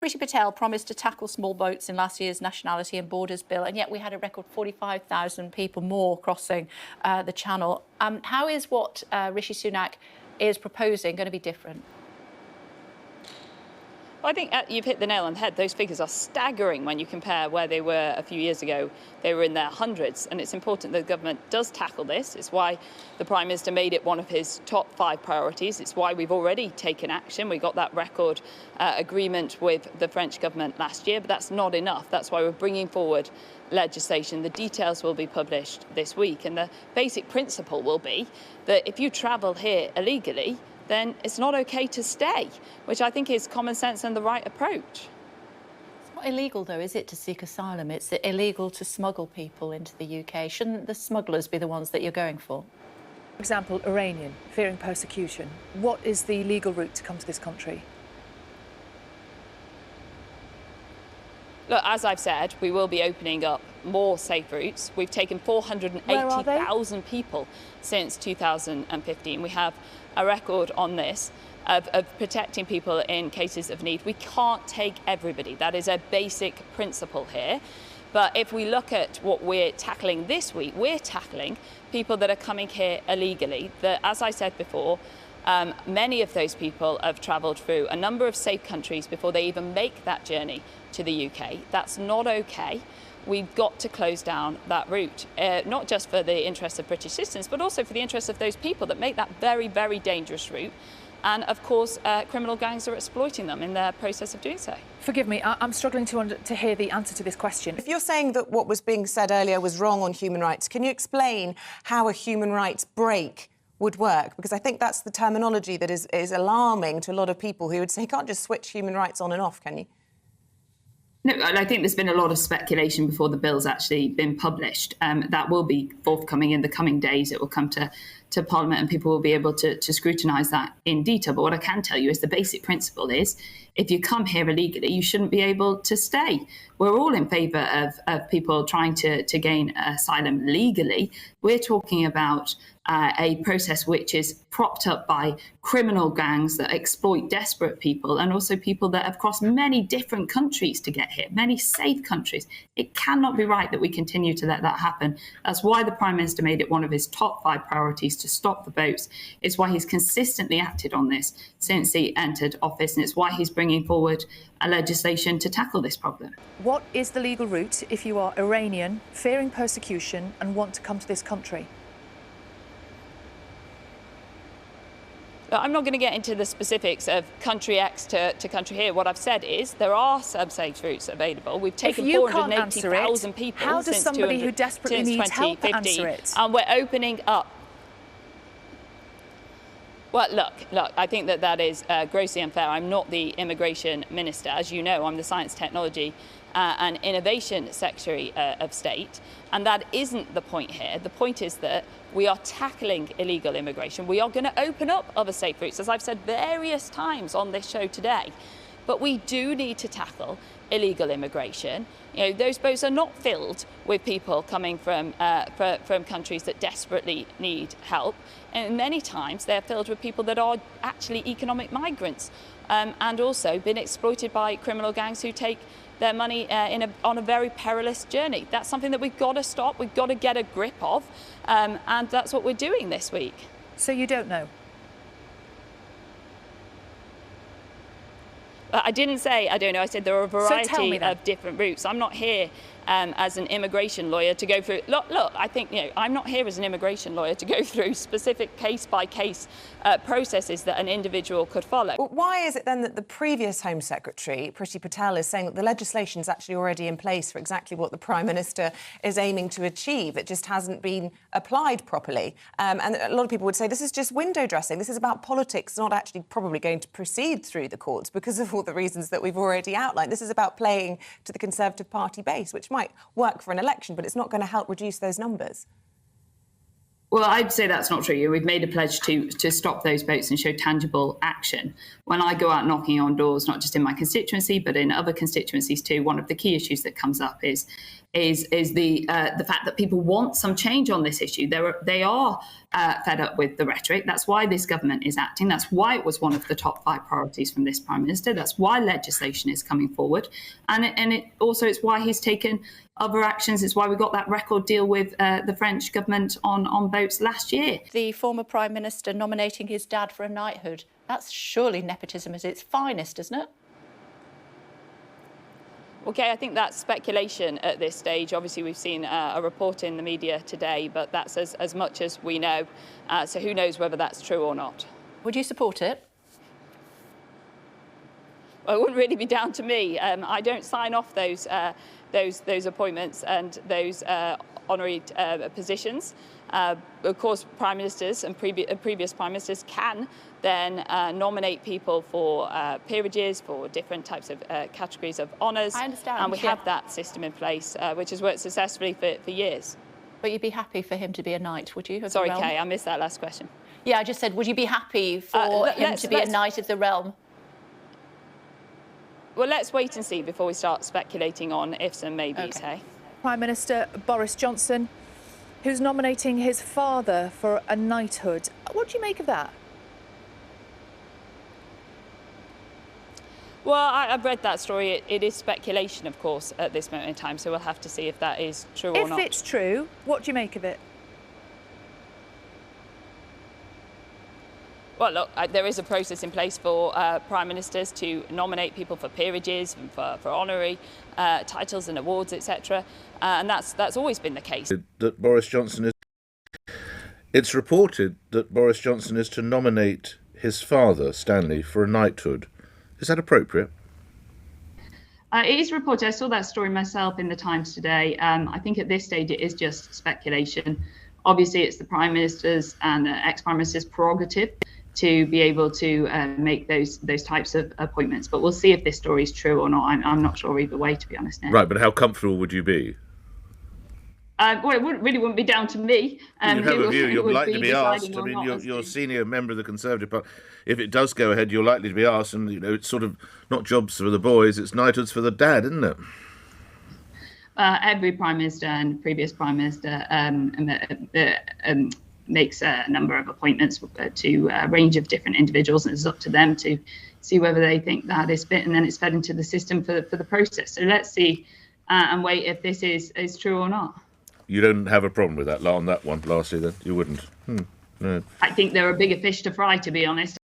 Priti Patel promised to tackle small boats in last year's Nationality and Borders Bill, and yet we had a record 45,000 people more crossing the Channel. How is what Rishi Sunak is proposing going to be different? Well, I think you've hit the nail on the head. Those figures are staggering when you compare where they were a few years ago. They were in their hundreds, and it's important that the government does tackle this. It's why the Prime Minister made it one of his top 5 priorities. It's why we've already taken action. We got that record agreement with the French government last year, but that's not enough. That's why we're bringing forward legislation. The details will be published this week, and the basic principle will be that if you travel here illegally, then it's not OK to stay, which I think is common sense and the right approach. It's not illegal, though, is it, to seek asylum? It's illegal to smuggle people into the UK. Shouldn't the smugglers be the ones that you're going for? For example, Iranian, fearing persecution. What is the legal route to come to this country? Look, as I've said, we will be opening up more safe routes. We've taken 480,000 people since 2015. We have a record on this of protecting people in cases of need. We can't take everybody. That is a basic principle here. But if we look at what we're tackling this week, we're tackling people that are coming here illegally. That, as I said before, many of those people have travelled through a number of safe countries before they even make that journey to the UK. That's not OK. We've got to close down that route, not just for the interests of British citizens, but also for the interests of those people that make that very, very dangerous route. And, of course, criminal gangs are exploiting them in their process of doing so. Forgive me, I'm struggling to hear the answer to this question. If you're saying that what was being said earlier was wrong on human rights, can you explain how a human rights break would work? Because I think that's the terminology that is alarming to a lot of people who would say you can't just switch human rights on and off, can you? No, and I think there's been a lot of speculation before the bill's actually been published. That will be forthcoming in the coming days. It will come to Parliament and people will be able to scrutinise that in detail. But what I can tell you is the basic principle is if you come here illegally, you shouldn't be able to stay. We're all in favour of people trying to gain asylum legally. We're talking about a process which is propped up by criminal gangs that exploit desperate people and also people that have crossed many different countries to get here, many safe countries. It cannot be right that we continue to let that happen. That's why the Prime Minister made it one of his top 5 priorities to stop the boats. It's why he's consistently acted on this since he entered office, and it's why he's bringing forward a legislation to tackle this problem. What is the legal route if you are Iranian, fearing persecution and want to come to this country? I'm not going to get into the specifics of country X to country here. What I've said is there are some safe routes available. We've taken 480,000 people how does somebody who desperately needs help answer it? And we're opening up. Well, look, I think that is grossly unfair. I'm not the immigration minister. As you know, I'm the Science, Technology and Innovation Secretary of State. And that isn't the point here. The point is that we are tackling illegal immigration. We are going to open up other safe routes, as I've said various times on this show today. But we do need to tackle illegal immigration. You know, those boats are not filled with people coming from countries that desperately need help. And many times they're filled with people that are actually economic migrants and also been exploited by criminal gangs who take their money on a very perilous journey. That's something that we've got to stop, we've got to get a grip of, and that's what we're doing this week. So you don't know? I didn't say I don't know. I said there are a variety of different routes. I'm not here as an immigration lawyer to go through. Look, I think I'm not here as an immigration lawyer to go through specific case-by-case processes that an individual could follow. Well, why is it then that the previous Home Secretary, Priti Patel, is saying that the legislation is actually already in place for exactly what the Prime Minister is aiming to achieve? It just hasn't been applied properly. And a lot of people would say this is just window dressing. This is about politics, not actually probably going to proceed through the courts because of all the reasons that we've already outlined. This is about playing to the Conservative Party base, which might work for an election, but it's not going to help reduce those numbers. Well, I'd say that's not true. We've made a pledge to stop those boats and show tangible action. When I go out knocking on doors, not just in my constituency, but in other constituencies too, one of the key issues that comes up is the fact that people want some change on this issue. They are fed up with the rhetoric. That's why this government is acting. That's why it was one of the top 5 priorities from this Prime Minister. That's why legislation is coming forward. And it's why he's taken other actions. It's why we got that record deal with the French government on boats last year. The former Prime Minister nominating his dad for a knighthood, that's surely nepotism at its finest, isn't it? Okay, I think that's speculation at this stage. Obviously, we've seen a report in the media today, but that's as much as we know. So who knows whether that's true or not. Would you support it? Well, it wouldn't really be down to me. I don't sign off those appointments and those honorary positions. Of course, prime ministers and previous prime ministers can then nominate people for peerages, for different types of categories of honours. I understand. And we have that system in place, which has worked successfully for years. But you'd be happy for him to be a knight, would you? Sorry, Kay, I missed that last question. Yeah, I just said, would you be happy for him to be a knight of the realm? Well, let's wait and see before we start speculating on ifs and maybes, Okay. hey? Prime Minister Boris Johnson, who's nominating his father for a knighthood. What do you make of that? Well, I've read that story. It is speculation, of course, at this moment in time, so we'll have to see if that is true or not. If it's true, what do you make of it? Well, look, there is a process in place for prime ministers to nominate people for peerages and for honorary titles and awards, etc. And that's always been the case. That Boris Johnson is. It's reported that Boris Johnson is to nominate his father, Stanley, for a knighthood. Is that appropriate? It is reported. I saw that story myself in the Times today. I think at this stage it is just speculation. Obviously, it's the Prime Minister's and ex-Prime Minister's prerogative to be able to make those types of appointments. But we'll see if this story is true or not. I'm not sure either way, to be honest, Nick. Right, but how comfortable would you be? Well, it wouldn't be down to me. You have a view, you're likely to be asked. I mean, you're a senior member of the Conservative Party. If it does go ahead, you're likely to be asked, and it's sort of not jobs for the boys, it's knighthoods for the dad, isn't it? Every Prime Minister and previous Prime Minister makes a number of appointments to a range of different individuals, and it's up to them to see whether they think that is fit, and then it's fed into the system for the process. So let's see and wait if this is true or not. You don't have a problem with that on that one, lastly, then? You wouldn't? No. I think there are bigger fish to fry, to be honest.